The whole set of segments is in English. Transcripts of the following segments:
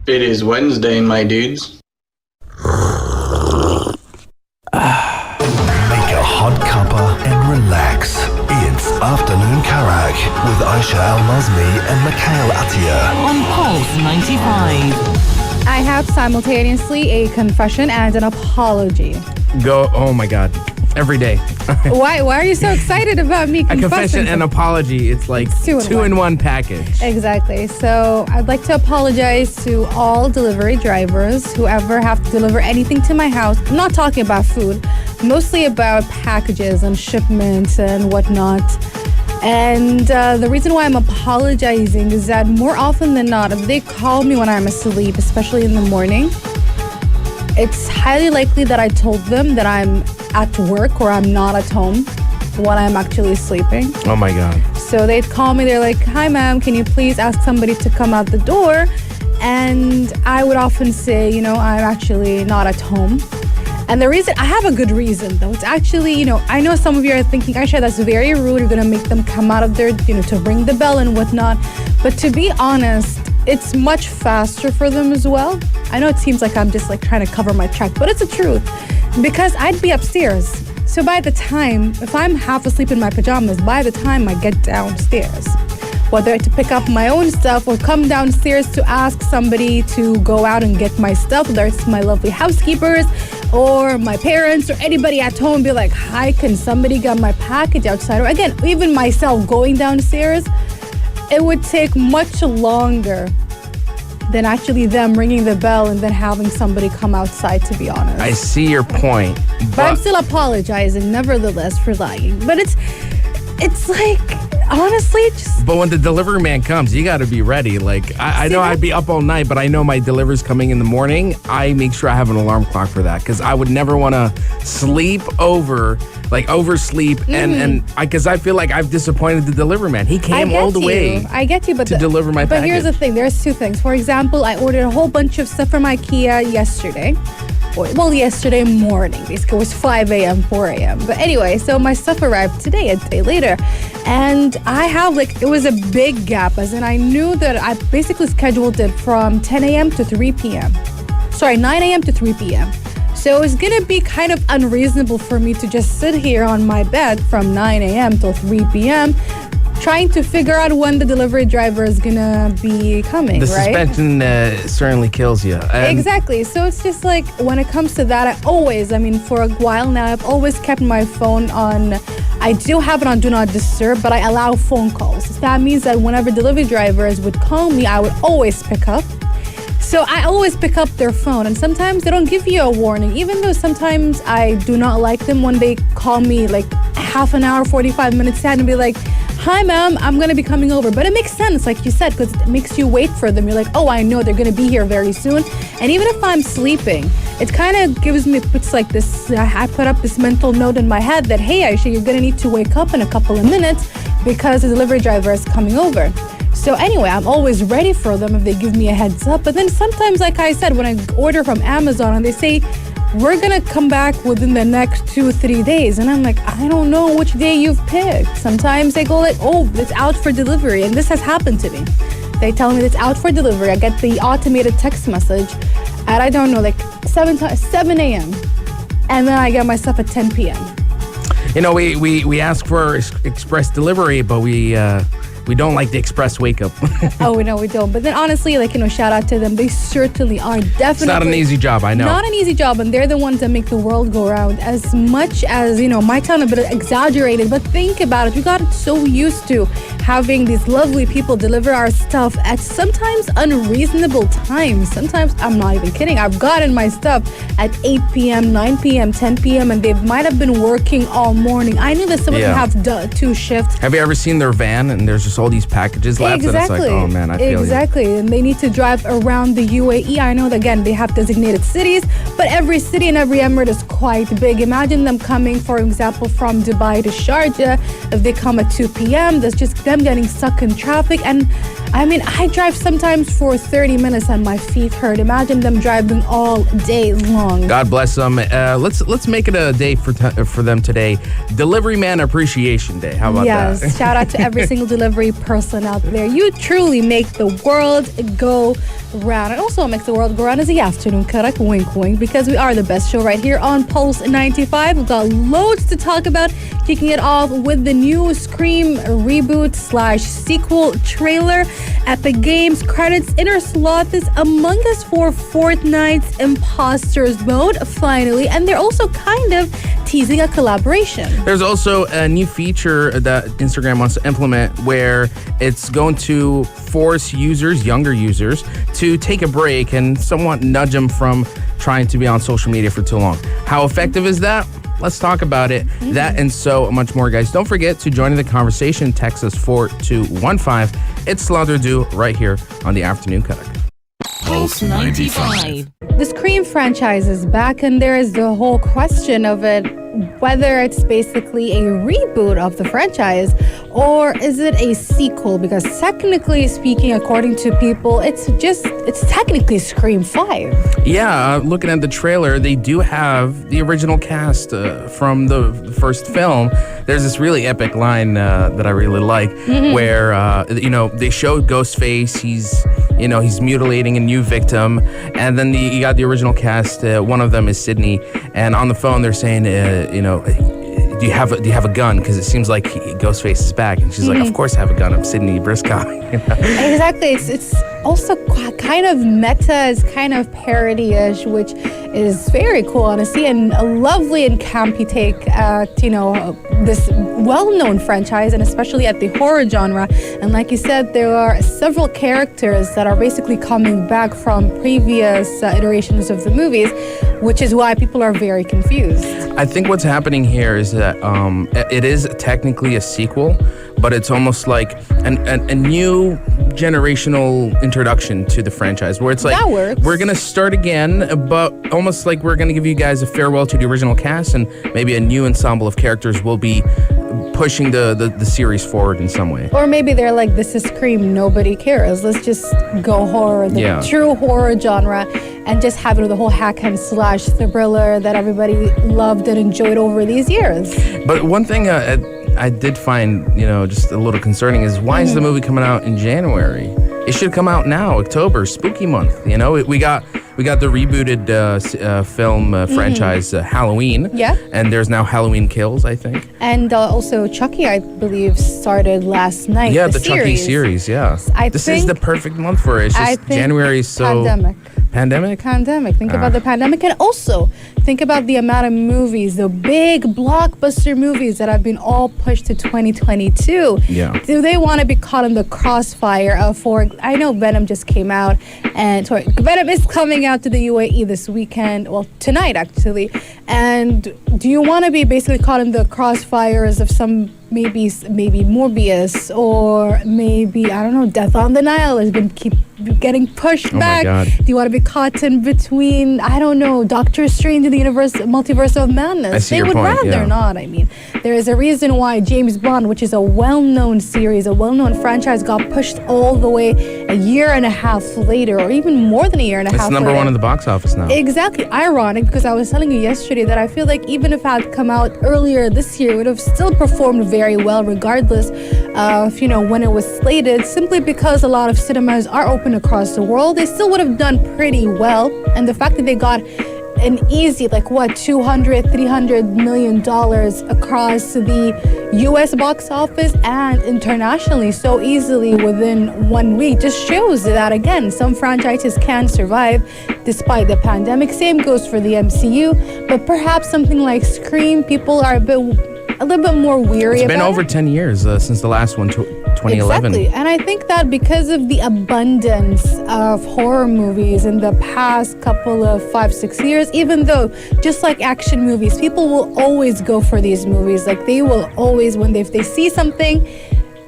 It is Wednesday, my dudes. Make a hot cuppa and relax. It's Afternoon Karak with Aisha Al-Mazmi and Mikhail Atiyah. On Pulse 95. I have simultaneously a confession and an apology. Go, oh my God. Every day. Why are you so excited about me A confessing? confession and apology. It's like two in one package. Exactly. So I'd like to apologize to all delivery drivers who ever have to deliver anything to my house. I'm not talking about food, mostly about packages and shipments and whatnot. And the reason why I'm apologizing is that more often than not, if they call me when I'm asleep, especially in the morning, it's highly likely that I told them that I'm at work or I'm not at home when I'm actually sleeping. Oh my God. So they'd call me, they're like, "Hi ma'am, can you please ask somebody to come out the door?" And I would often say, I'm actually not at home. And the reason, I have a good reason though. It's actually, I know some of you are thinking, Aisha, that's very rude. You're gonna make them come out of their, to ring the bell and whatnot. But to be honest, it's much faster for them as well. I know it seems like I'm just trying to cover my track, but it's the truth. Because I'd be upstairs. So by the time, if I'm half asleep in my pajamas, by the time I get downstairs, whether to pick up my own stuff or come downstairs to ask somebody to go out and get my stuff, whether it's my lovely housekeepers or my parents or anybody at home, be like, "Hi, can somebody get my package outside?" Or again, even myself going downstairs, it would take much longer than actually them ringing the bell and then having somebody come outside, to be honest. I see your point. But I'm still apologizing, nevertheless, for lying. But it's like, honestly, just... But when the delivery man comes, you got to be ready. I know I'd be up all night, but I know my delivery's coming in the morning. I make sure I have an alarm clock for that because I would never want to sleep over, oversleep. And because I feel like I've disappointed the delivery man. He came all the way. I get you, but to deliver my package. But here's the thing. There's two things. For example, I ordered a whole bunch of stuff from IKEA yesterday. Well, yesterday morning. Basically, it was 5 a.m., 4 a.m. But anyway, so my stuff arrived today, a day later. And I have, it was a big gap, as in I knew that I basically scheduled it from 10 a.m. to 3 p.m. Sorry, 9 a.m. to 3 p.m. So it's going to be kind of unreasonable for me to just sit here on my bed from 9 a.m. till 3 p.m. trying to figure out when the delivery driver is going to be coming, the right? The suspension certainly kills you. Exactly. So it's just when it comes to that, for a while now, I've always kept my phone on. I do have it on Do Not Disturb, but I allow phone calls. So that means that whenever delivery drivers would call me, I would always pick up. So I always pick up their phone, and sometimes they don't give you a warning, even though sometimes I do not like them when they call me half an hour, 45 minutes ahead and be like, "Hi, ma'am, I'm going to be coming over." But it makes sense, like you said, because it makes you wait for them. You're like, "Oh, I know they're going to be here very soon." And even if I'm sleeping, it kind of puts this, I put up this mental note in my head that, "Hey, Aisha, you're going to need to wake up in a couple of minutes because the delivery driver is coming over." So anyway, I'm always ready for them if they give me a heads up. But then sometimes, like I said, when I order from Amazon and they say, "We're going to come back within the next 2-3 days." And I'm like, I don't know which day you've picked. Sometimes they go "Oh, it's out for delivery." And this has happened to me. They tell me it's out for delivery. I get the automated text message at, I don't know, 7 a.m. And then I get my stuff at 10 p.m. We ask for express delivery, but we don't like the express wake up. Oh, no, we don't. But then honestly, shout out to them. They certainly are definitely... It's not an easy job, I know. Not an easy job, and they're the ones that make the world go round. As much as, might sound a bit exaggerated, but think about it. We got so used to having these lovely people deliver our stuff at sometimes unreasonable times. Sometimes, I'm not even kidding, I've gotten my stuff at 8 p.m., 9 p.m., 10 p.m., and they might have been working all morning. I knew that some of them have 2 shifts. Have you ever seen their van and there's just all these packages left? Exactly. And it's oh man, I feel Exactly. you. And they need to drive around the UAE. I know that, again, they have designated cities, but every city and every emirate is quite big. Imagine them coming, for example, from Dubai to Sharjah. If they come at 2 p.m., that's just them getting stuck in traffic. And I mean, I drive sometimes for 30 minutes and my feet hurt. Imagine them driving all day long. God bless them. Let's make it a day for them today. Delivery Man Appreciation Day. How about that? Yes, shout out to every single delivery person out there. You truly make the world go round. And also what makes the world go round is the afternoon Karak, wink wink, because we are the best show right here on Pulse 95. We've got loads to talk about, kicking it off with the new Scream reboot/sequel trailer. Epic Games credits Inner Sloth is Among Us for Fortnite's Imposters mode, finally, and they're also kind of teasing a collaboration. There's also a new feature that Instagram wants to implement where it's going to force users, younger users, to take a break and somewhat nudge them from trying to be on social media for too long. How effective is that? Let's talk about it. That and so much more, guys. Don't forget to join in the conversation. Text us 4215. It's Slaughter Do right here on the Afternoon Karak. Pulse 95. The Scream franchise is back, and there is the whole question of it, whether it's basically a reboot of the franchise or is it a sequel, because technically speaking, according to people, it's technically Scream 5. Yeah, looking at the trailer, they do have the original cast from the first film. There's this really epic line that I really like where, they show Ghostface. He's mutilating a new victim. And then you got the original cast. One of them is Sydney. And on the phone, they're saying, do you have a gun? Because it seems like Ghostface is back. And she's like, of course I have a gun. I'm Sydney Briscoe. Exactly. It's also kind of meta, it's kind of parody-ish, which is very cool, honestly, and a lovely and campy take at, this well-known franchise, and especially at the horror genre. And like you said, there are several characters that are basically coming back from previous iterations of the movies, which is why people are very confused. I think what's happening here is that it is technically a sequel, but it's almost like a new generational introduction to the franchise, where it's like, that works. We're gonna start again, but almost like we're gonna give you guys a farewell to the original cast, and maybe a new ensemble of characters will be pushing the series forward in some way. Or maybe they're like, this is Scream, nobody cares. Let's just go horror, the true horror genre, and just have it with the whole hack and slash thriller that everybody loved and enjoyed over these years. But one thing I did find, just a little concerning is why is the movie coming out in January? It should come out now, October, spooky month. We got the rebooted film franchise Halloween. Yeah. And there's now Halloween Kills, I think. And also Chucky, I believe, started last night. Yeah, the Chucky series, yeah. This is the perfect month for it. It's just January is so... Pandemic? Think about the pandemic, and also think about the amount of movies, the big blockbuster movies that have been all pushed to 2022. Yeah. Do they want to be caught in the crossfire I know Venom just came out, and Venom is coming out to the UAE this weekend, well, tonight actually. And do you want to be basically caught in the crossfires of some maybe Morbius, or maybe, I don't know, Death on the Nile has been keep getting pushed back. My God. Do you want to be caught in between, I don't know, Doctor Strange in the multiverse of madness? They would rather not. I mean, there is a reason why James Bond, which is a well-known series, a well-known franchise, got pushed all the way a year and a half later, or even more than a year and a half later. It's number one in the box office now. Exactly. Ironic, because I was telling you yesterday that I feel like even if it had come out earlier this year, it would have still performed very well regardless of, when it was slated, simply because a lot of cinemas are open across the world. They still would have done pretty well. And the fact that they got an easy, $200-300 million across the US box office and internationally so easily within 1 week just shows that, again, some franchises can survive despite the pandemic. Same goes for the MCU, but perhaps something like Scream, people are a little bit more weary about it. It's been over 10 years since the last one, 2011. Exactly. And I think that because of the abundance of horror movies in the past couple of 5-6 years, even though just like action movies, people will always go for these movies. They will always, if they see something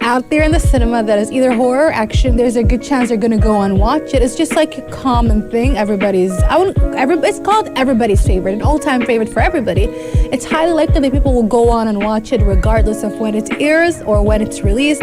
out there in the cinema that is either horror or action, there's a good chance they're going to go and watch it. It's just like a common thing. It's called everybody's favorite, an all-time favorite for everybody. It's highly likely that people will go on and watch it regardless of when it airs or when it's released.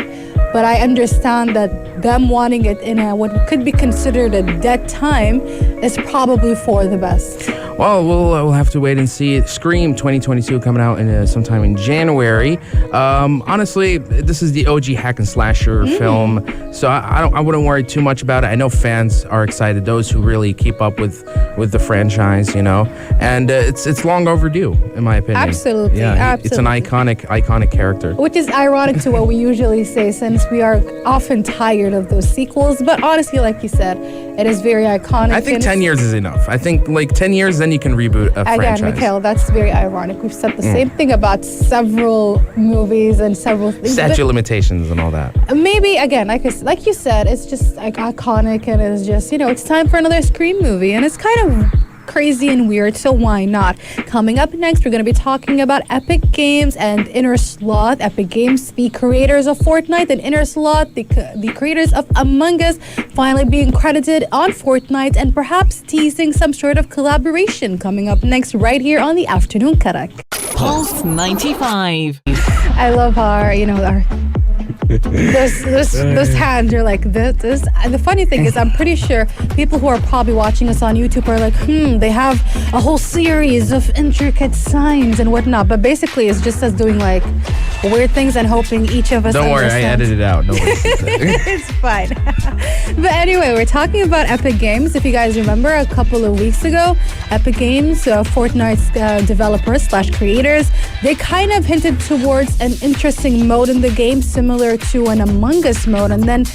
but I understand that them wanting it in a what could be considered a dead time is probably for the best. Well, we'll have to wait and see. Scream 2022 coming out in sometime in January. Honestly, this is the OG hack and slasher film, so I wouldn't worry too much about it. I know fans are excited, those who really keep up with the franchise, and it's long overdue, in my opinion. Absolutely, It's an iconic character. Which is ironic to what we usually say, since we are often tired of those sequels. But honestly, like you said, it is very iconic. I think 10 years is enough. I think 10 years, then you can reboot a franchise. Again, Mikhail, that's very ironic. We've said the same thing about several movies and several things. Statute limitations and all that. Maybe, again, like you said, it's just iconic, and it's just, it's time for another Scream movie. And it's kind of crazy and weird, so why not? Coming up next, we're going to be talking about Epic Games and Inner Sloth. Epic Games, the creators of Fortnite, and Inner Sloth, the creators of Among Us, finally being credited on Fortnite and perhaps teasing some sort of collaboration. Coming up next, right here on the Afternoon Karak. Pulse 95. I love how our those hands are like this. And the funny thing is, I'm pretty sure people who are probably watching us on YouTube are like, they have a whole series of intricate signs and whatnot. But basically, it's just us doing like weird things and hoping each of us. Don't worry, I edited it out. No worries. It's fine. But anyway, we're talking about Epic Games. If you guys remember, a couple of weeks ago, Epic Games, Fortnite's developers / creators, they kind of hinted towards an interesting mode in the game, similar to an Among Us mode. And then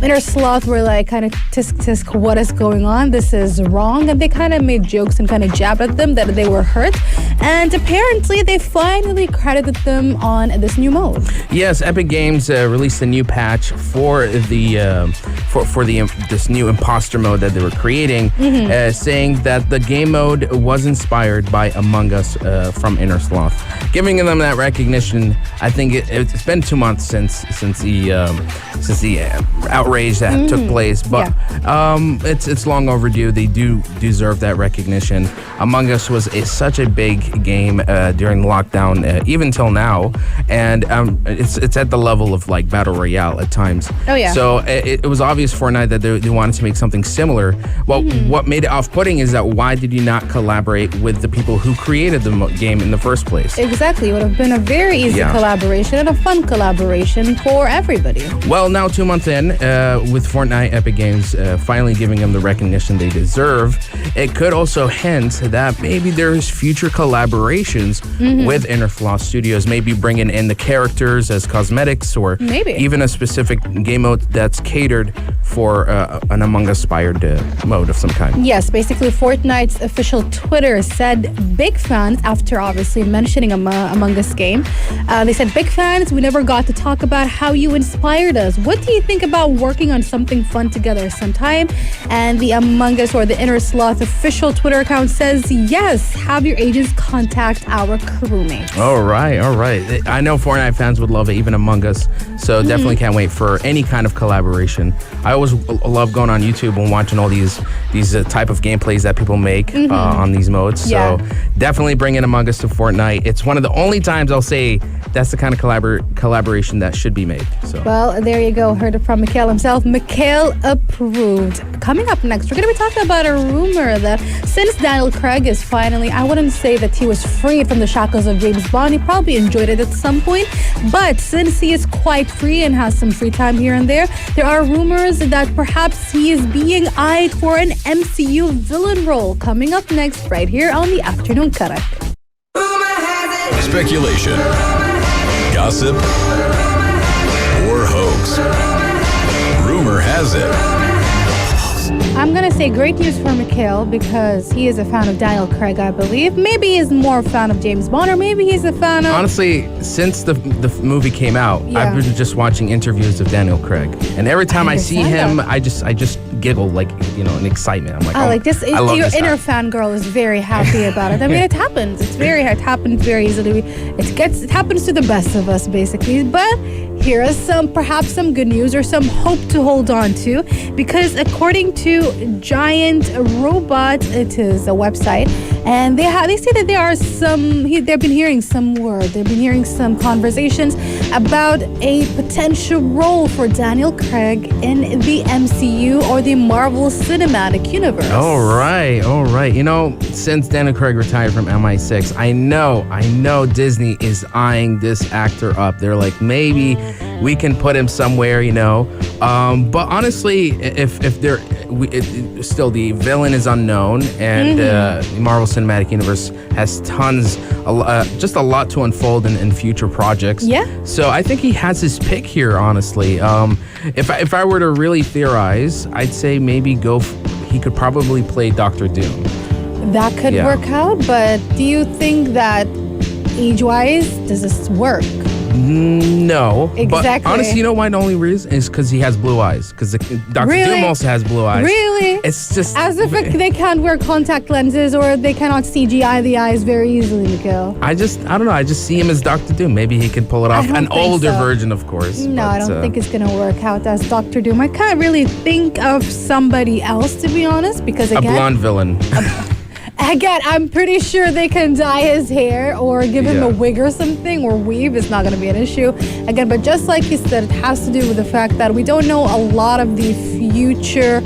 Inner Sloth were like kind of tisk, what is going on? This is wrong. And they kind of made jokes and kind of jabbed at them that they were hurt. And apparently they finally credited them on this new mode. Yes, Epic Games released a new patch for this new imposter mode that they were creating, saying that the game mode was inspired by Among Us from Inner Sloth, giving them that recognition. I think it's been 2 months since the outrage that took place, but it's long overdue. They do deserve that recognition. Among Us was such a big game during lockdown, even till now, and it's at the level of like Battle Royale at times. Oh yeah. So it was obvious Fortnite that they wanted to make something similar. Well, what made it off-putting is that why did you not collaborate with the people who created the game in the first place? Exactly. It would have been a very easy collaboration and a fun collaboration for everybody. Well, now 2 months in, with Fortnite, Epic Games finally giving them the recognition they deserve, it could also hint that maybe there's future collaborations with Inner Sloth Studios, maybe bringing in the characters as cosmetics, or maybe even a specific game mode that's catered for an Among Us-inspired mode of some kind. Yes, basically Fortnite's official Twitter said big fans, after obviously mentioning Among Us game, they said, big fans, we never got to talk about how you inspired us. What do you think about working on something fun together sometime? And the Among Us or the Inner Sloth official Twitter account says, yes, have your agents contact our crewmates. All right. I know Fortnite fans would love it, even Among Us, so definitely can't wait for any kind of collaboration. I always love going on YouTube and watching all these type of gameplays that people make on these modes. So definitely bring in Among Us to Fortnite. It's one of the only times I'll say that's the kind of collaboration that should be made. So well, there you go. Heard it from Mikhail himself. Mikhail approved. Coming up next, we're going to be talking about a rumor that since Daniel Craig is finally, I wouldn't say that he was freed from the shackles of James Bond. He probably enjoyed it at some point. But since he is quite free and has some free time here and there are rumors that perhaps he is being eyed for an MCU villain role. Coming up next, right here on the Afternoon Karak. Speculation, gossip, or hoax. Rumor has it. I'm going to say great news for Mikhail because he is a fan of Daniel Craig, I believe. Maybe he's more a fan of James Bond, or maybe he's a fan of... Honestly, since the movie came out, I've been just watching interviews of Daniel Craig. And every time I see him, I just giggle, like, in excitement. I'm like, I love your this inner guy. fangirl is very happy about it. I mean, it happens. It happens very easily. It happens to the best of us, basically. But here is perhaps some good news or some hope to hold on to, because according to Giant Robot, it is a website, and they say that they've been hearing some word, they've been hearing some conversations about a potential role for Daniel Craig in the MCU or the Marvel Cinematic Universe. All right. You know, since Daniel Craig retired from MI6, I know Disney is eyeing this actor up. They're like, maybe we can put him somewhere, you know. But honestly, if still the villain is unknown, and the Marvel Cinematic Universe has just a lot to unfold in future projects. Yeah. So I think he has his pick here, honestly. If I were to really theorize, I'd say maybe he could probably play Doctor Doom. That could work out, but do you think that age-wise, does this work? No. Exactly. But honestly, you know why the only reason is because he has blue eyes. Because Dr. Doom also has blue eyes. Really? It's just... As if they can't wear contact lenses or they cannot CGI the eyes very easily, Mikhail. I don't know. I just see him as Dr. Doom. Maybe he can pull it off. An older version, of course. No, I don't think it's going to work out as Dr. Doom. I can't really think of somebody else, to be honest, because again... A blonde villain. Again, I'm pretty sure they can dye his hair or give him a wig or something, or weave. It's not going to be an issue. Again, but just like you said, it has to do with the fact that we don't know a lot of the future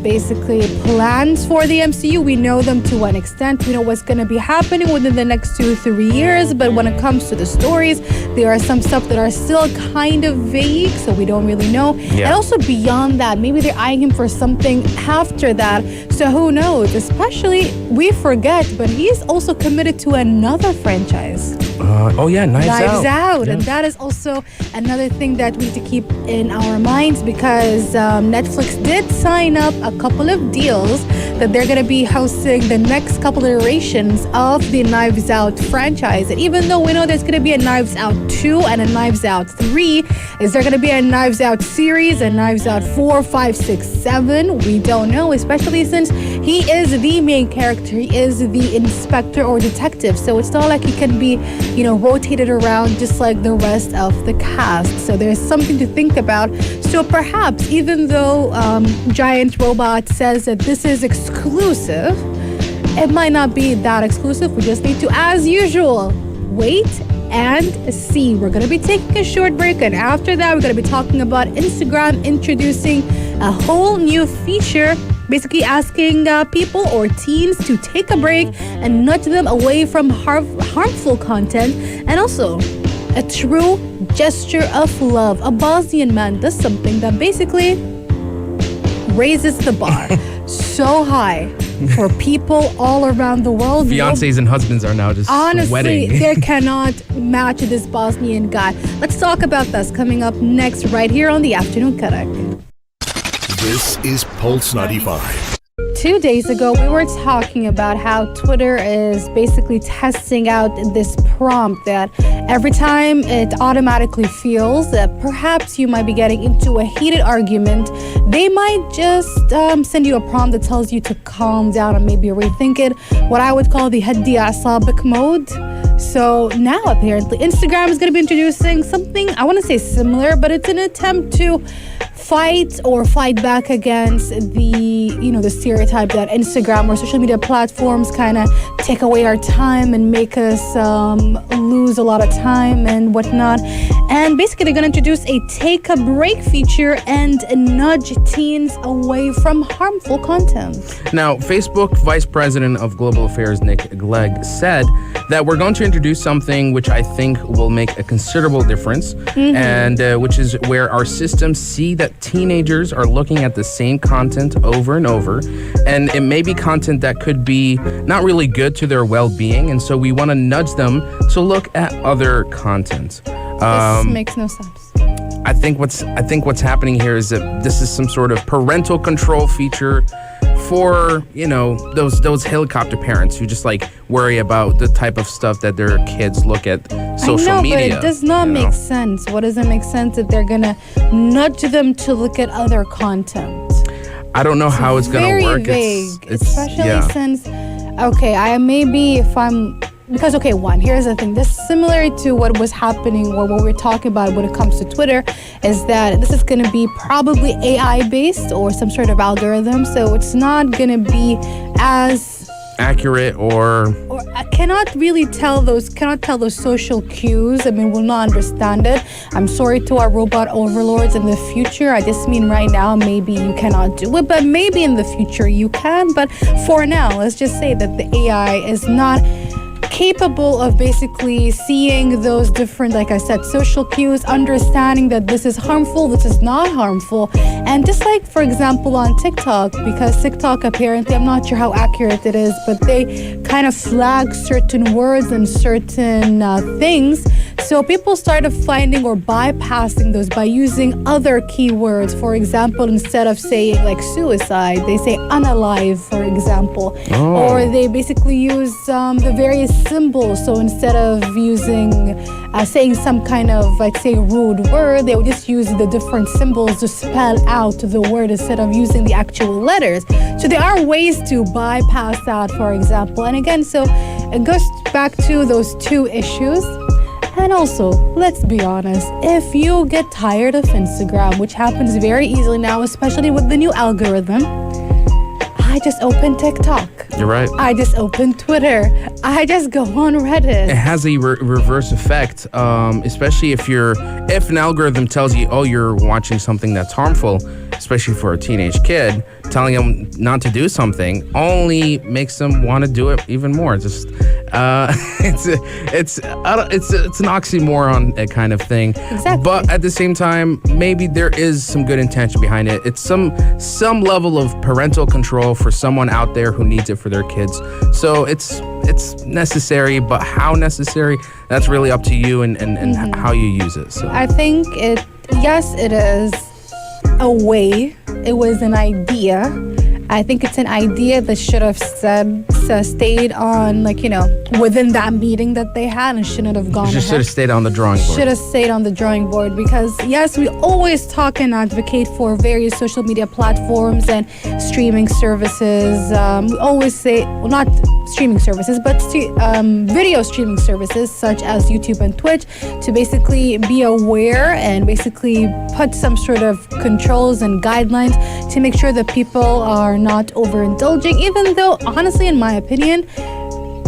basically plans for the MCU. We know them to an extent. We know what's going to be happening within the next 2-3 years, but when it comes to the stories, there are some stuff that are still kind of vague, so we don't really know. And also beyond that, maybe they're eyeing him for something after that, so who knows? Especially, we forget, but he's also committed to another franchise. Knives Out. And that is also another thing that we need to keep in our minds, because Netflix did sign up a couple of deals that they're going to be hosting the next couple iterations of the Knives Out franchise. And even though we know there's going to be a Knives Out 2 and a Knives Out 3, is there going to be a Knives Out series, a Knives Out 4, 5, 6, 7? We don't know, especially since he is the main character. He is the inspector or detective. So it's not like he can be, rotated around just like the rest of the cast. So there's something to think about. So perhaps, even though Giant Robot says that this is exclusive, it might not be that exclusive. We just need to, as usual, wait and see. We're going to be taking a short break, and after that, we're going to be talking about Instagram introducing a whole new feature, basically asking people or teens to take a break and nudge them away from harmful content. And also, a true gesture of love. A Bosnian man does something that basically raises the bar so high for people all around the world. Fiancés and husbands are now just honestly, sweating. They cannot match this Bosnian guy. Let's talk about this coming up next right here on the Afternoon Karak. This is Pulse 95. 2 days ago, we were talking about how Twitter is basically testing out this prompt that every time it automatically feels that perhaps you might be getting into a heated argument, they might just send you a prompt that tells you to calm down and maybe rethink it, what I would call the Haddi Asabik mode. So now apparently Instagram is going to be introducing something, I want to say similar, but it's an attempt to fight back against the stereotype that Instagram or social media platforms kind of take away our time and make us lose a lot of time and whatnot. And basically they're going to introduce a take a break feature and nudge teens away from harmful content. Now, Facebook Vice President of Global Affairs Nick Clegg said that we're going to introduce something which I think will make a considerable difference, and which is where our systems see that teenagers are looking at the same content over and over, and it may be content that could be not really good to their well-being, and so we want to nudge them to look at other content. This makes no sense. I think what's happening here is that this is some sort of parental control feature for those helicopter parents who just worry about the type of stuff that their kids look at social media. But it does not make sense. What doesn't make sense that they're gonna nudge them to look at other content? I don't know how it's gonna work. Very vague, especially since if I'm because okay, one, here's the thing. This similar to what was happening or what we're talking about when it comes to Twitter is that this is going to be probably AI based or some sort of algorithm. So it's not going to be as accurate or I cannot tell those social cues. I mean, we'll not understand it. I'm sorry to our robot overlords in the future. I just mean right now, maybe you cannot do it, but maybe in the future you can. But for now, let's just say that the AI is not capable of basically seeing those different, like I said, social cues, understanding that this is harmful, this is not harmful. And just like, for example, on TikTok, because TikTok apparently, I'm not sure how accurate it is, but they kind of flag certain words and certain things. So people started finding or bypassing those by using other keywords. For example, instead of saying like suicide, they say unalive, for example. Or they basically use the various symbols. So instead of saying some kind of, like, say, rude word, they would just use the different symbols to spell out the word instead of using the actual letters. So there are ways to bypass that, for example. And again, so it goes back to those two issues. And also, let's be honest, if you get tired of Instagram, which happens very easily now, especially with the new algorithm, I just open TikTok. You're right. I just open Twitter. I just go on Reddit. It has a reverse effect, especially if an algorithm tells you, oh, you're watching something that's harmful, especially for a teenage kid, telling them not to do something only makes them want to do it even more. It's an oxymoron kind of thing. Exactly. But at the same time, maybe there is some good intention behind it. It's some level of parental control for someone out there who needs it for their kids. So it's necessary, but how necessary, that's really up to you and how you use it. So I think it is a way. It was an idea. I think it's an idea that should have stayed on, within that meeting that they had and shouldn't have gone ahead. Should have stayed on the drawing board. Should have stayed on the drawing board because, yes, we always talk and advocate for various social media platforms and streaming services. We always say, well, not streaming services, but video streaming services such as YouTube and Twitch to basically be aware and basically put some sort of controls and guidelines to make sure that people are not overindulging, even though, honestly, in my opinion,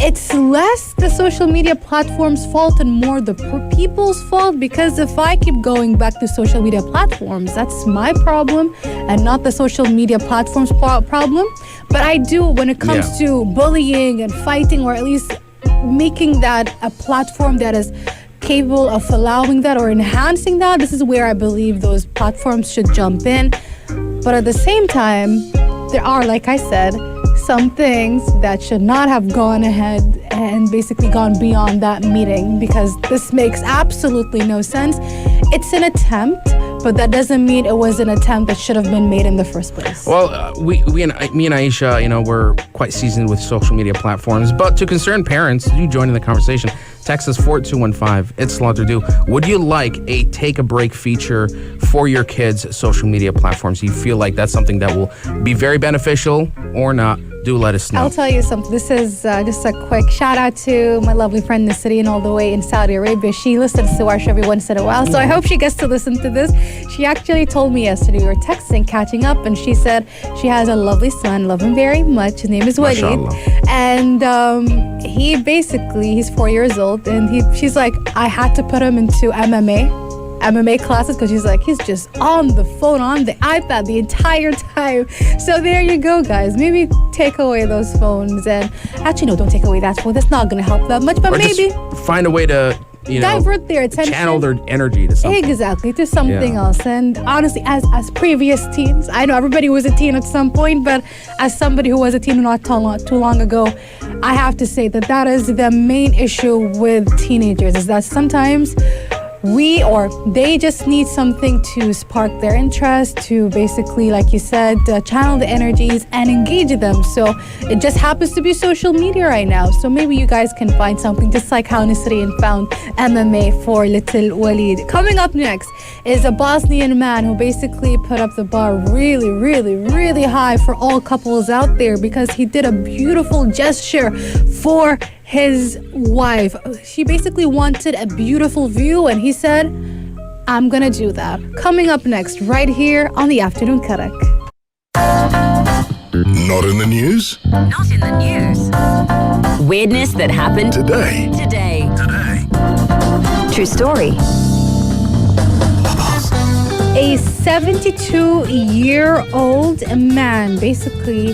it's less the social media platform's fault and more the people's fault, because if I keep going back to social media platforms, that's my problem and not the social media platform's problem. But I do, when it comes to bullying and fighting, or at least making that a platform that is capable of allowing that or enhancing that, this is where I believe those platforms should jump in. But at the same time, there are, like I said, some things that should not have gone ahead and basically gone beyond that meeting, because this makes absolutely no sense. It's an attempt, but that doesn't mean it was an attempt that should have been made in the first place. Well, me and Aisha, we're quite seasoned with social media platforms, but to concerned parents, you join in the conversation. Text us 4215. It's Slaughter Do. Would you like a take a break feature for your kids' social media platforms? Do you feel like that's something that will be very beneficial or not? Do let us know. I'll tell you something. This is just a quick shout out to my lovely friend Nasreen, all the way in Saudi Arabia. She listens to our show every once in a while, so I hope she gets to listen to this. She actually told me yesterday, we were texting, catching up, and she said she has a lovely son, love him very much. His name is Walid. And he's 4 years old, and she's like, I had to put him into MMA classes because he's just on the phone, on the iPad the entire time. So there you go, guys. Maybe take away those phones, and actually no, don't take away that phone. That's not going to help that much, but or maybe just find a way to divert their attention, channel their energy to something. Exactly, to something else. And honestly, as previous teens, I know everybody was a teen at some point, but as somebody who was a teen not too long ago, I have to say that is the main issue with teenagers, is that sometimes they just need something to spark their interest, to basically, like you said, channel the energies and engage them. So it just happens to be social media right now. So maybe you guys can find something, just like how Nasreen found MMA for little Walid. Coming up next is a Bosnian man who basically put up the bar really, really, really high for all couples out there, because he did a beautiful gesture for his wife, she basically wanted a beautiful view, and he said, I'm gonna do that. Coming up next, right here on the Afternoon Karak. Not in the news? Not in the news. Weirdness that happened Today. True story. A 72-year-old man basically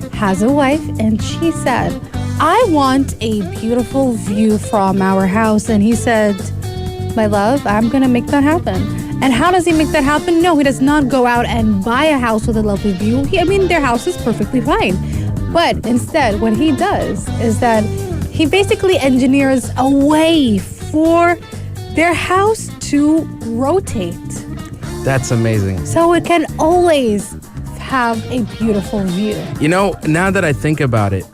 has a wife, and she said, I want a beautiful view from our house. And he said, my love, I'm gonna make that happen. And how does he make that happen? No, he does not go out and buy a house with a lovely view. Their house is perfectly fine. But instead, what he does is that he basically engineers a way for their house to rotate. That's amazing. So it can always have a beautiful view. You know, now that I think about it,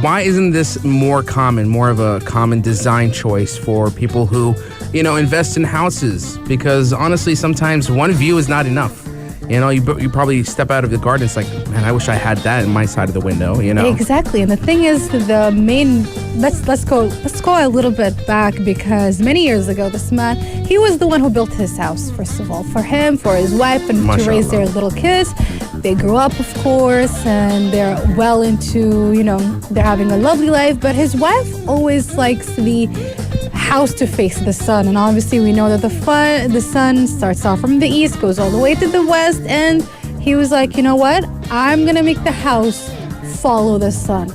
why isn't this more of a common design choice for people who, invest in houses? Because honestly, sometimes one view is not enough. You probably step out of the garden, it's like, man, I wish I had that in my side of the window, Exactly. And the thing is, let's go a little bit back, because many years ago, this man, he was the one who built his house, first of all, for him, for his wife, and to raise their little kids. They grew up, of course, and they're well into, they're having a lovely life. But his wife always likes the house to face the sun, and obviously we know that the sun starts off from the east, goes all the way to the west, and he was like, you know what, I'm gonna make the house follow the sun.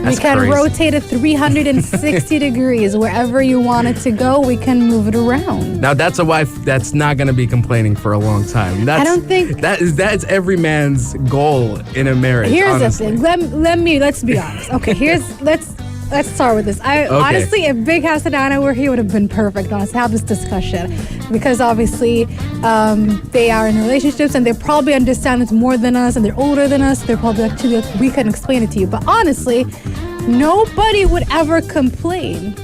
We can rotate it 360 degrees. Wherever you want it to go, we can move it around. Now that's a wife that's not going to be complaining for a long time. I don't think that's every man's goal in a marriage. Here's honestly. the thing. Let's be honest. Okay, let's start with this. Honestly, if Big House and Anna were here, would have been perfect. Honestly, have this discussion, because obviously they are in relationships and they probably understand it more than us, and they're older than us. They're probably actually, we can explain it to you. But honestly, nobody would ever complain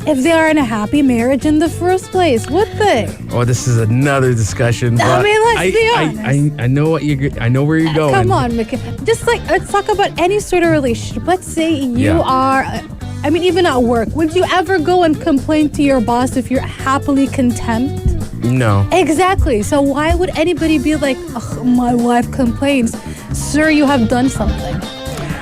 if they are in a happy marriage in the first place, would they? Oh, this is another discussion. But let's be honest. I know where you're going. Come on, Mickey. Just let's talk about any sort of relationship. Let's say you are. Even at work, would you ever go and complain to your boss if you're happily content? No. Exactly. So why would anybody be like, my wife complains? Sir, you have done something.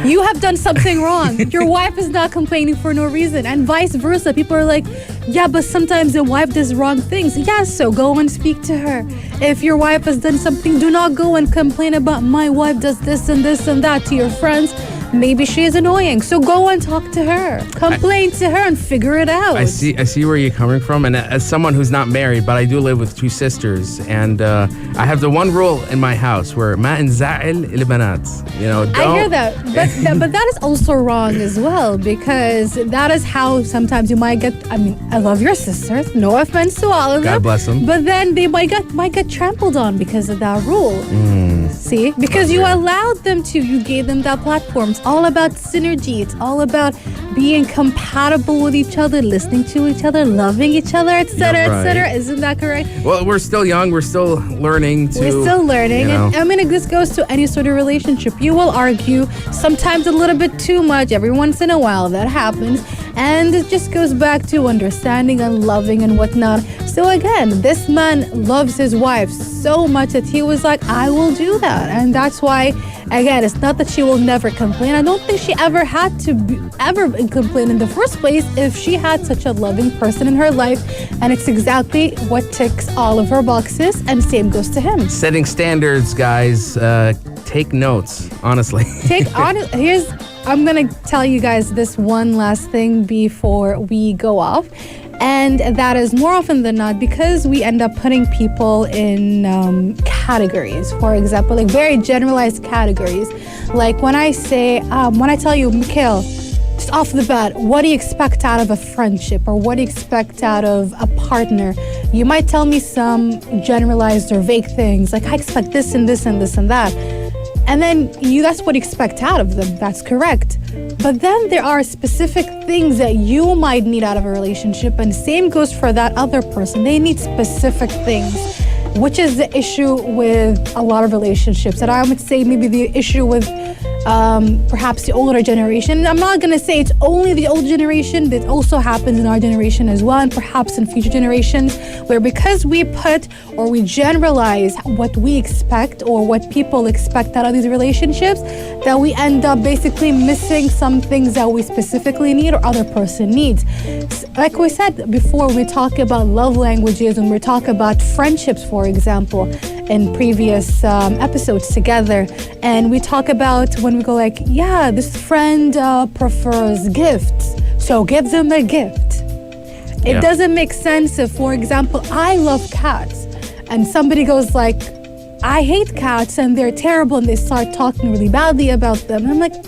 You have done something wrong. Your wife is not complaining for no reason. And vice versa. People are like, yeah, but sometimes the wife does wrong things. Yeah, so go and speak to her. If your wife has done something, do not go and complain about my wife does this and this and that to your friends. Maybe she is annoying, so go and talk to her. Complain to her and figure it out. I see where you're coming from, and as someone who's not married, but I do live with two sisters, and I have the one rule in my house where ma nza'il il-banat. Don't. I hear that, but that is also wrong as well, because that is how sometimes you might get. I love your sisters, no offense to all of them. God bless them. But then they might get trampled on because of that rule. See, because you allowed them to, you gave them that platform. It's all about synergy. It's all about being compatible with each other, listening to each other, loving each other, etc., etc. Isn't that correct? Well, we're still young. We're still learning. And this goes to any sort of relationship. You will argue sometimes a little bit too much every once in a while. That happens. And it just goes back to understanding and loving and whatnot. So again, this man loves his wife so much that he was like, I will do that. And that's why, again, it's not that she will never complain. I don't think she ever had to ever complain in the first place if she had such a loving person in her life. And it's exactly what ticks all of her boxes. And same goes to him. Setting standards, guys. Take notes, honestly. I'm going to tell you guys this one last thing before we go off. And that is, more often than not, because we end up putting people in categories. For example, like very generalized categories. Like when I tell you, Mikhail, just off the bat, what do you expect out of a friendship, or what do you expect out of a partner? You might tell me some generalized or vague things, like I expect this and this and this and that. And then that's what you expect out of them. That's correct. But then there are specific things that you might need out of a relationship, and same goes for that other person. They need specific things, which is the issue with a lot of relationships. And I would say maybe the issue with perhaps the older generation. And I'm not going to say it's only the older generation, but it also happens in our generation as well, and perhaps in future generations, where because we put or we generalize what we expect or what people expect out of these relationships, that we end up basically missing some things that we specifically need or other person needs. Like we said before, we talk about love languages and we talk about friendships, for example, in previous episodes together, and we talk about when we go like, yeah, this friend prefers gifts, so give them a gift. It doesn't make sense if, for example, I love cats and somebody goes like, I hate cats and they're terrible, and they start talking really badly about them. And I'm like,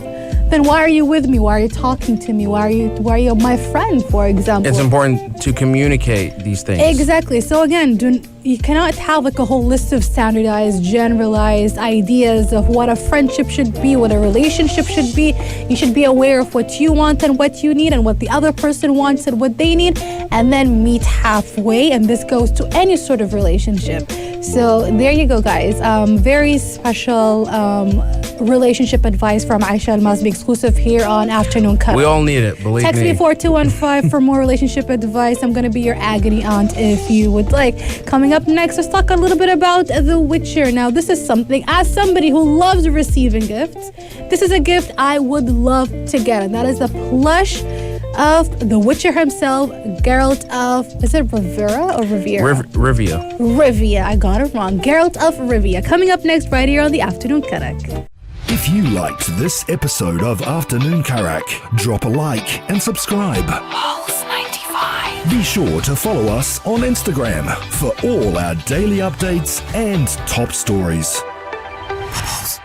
then why are you with me? Why are you talking to me? Why are you my friend, for example? It's important to communicate these things. Exactly. So again, you cannot have like a whole list of standardized, generalized ideas of what a friendship should be, what a relationship should be. You should be aware of what you want and what you need and what the other person wants and what they need, and then meet halfway. And this goes to any sort of relationship. So there you go, guys. Very special relationship advice from Aisha Almazmi, exclusive here on Afternoon Cut. We all need it, believe Text me. me 4215 for more relationship advice. I'm going to be your agony aunt if you would like. Coming up next, let's talk a little bit about The Witcher. Now, this is something, as somebody who loves receiving gifts, this is a gift I would love to get, and that is the plush of The Witcher himself, Geralt of, is it Rivera or Riviera? Rivia. Rivia, I got it wrong. Geralt of Rivia. Coming up next right here on the Afternoon Karak. If you liked this episode of Afternoon Karak, drop a like and subscribe. Pulse 95. Be sure to follow us on Instagram for all our daily updates and top stories. Pulse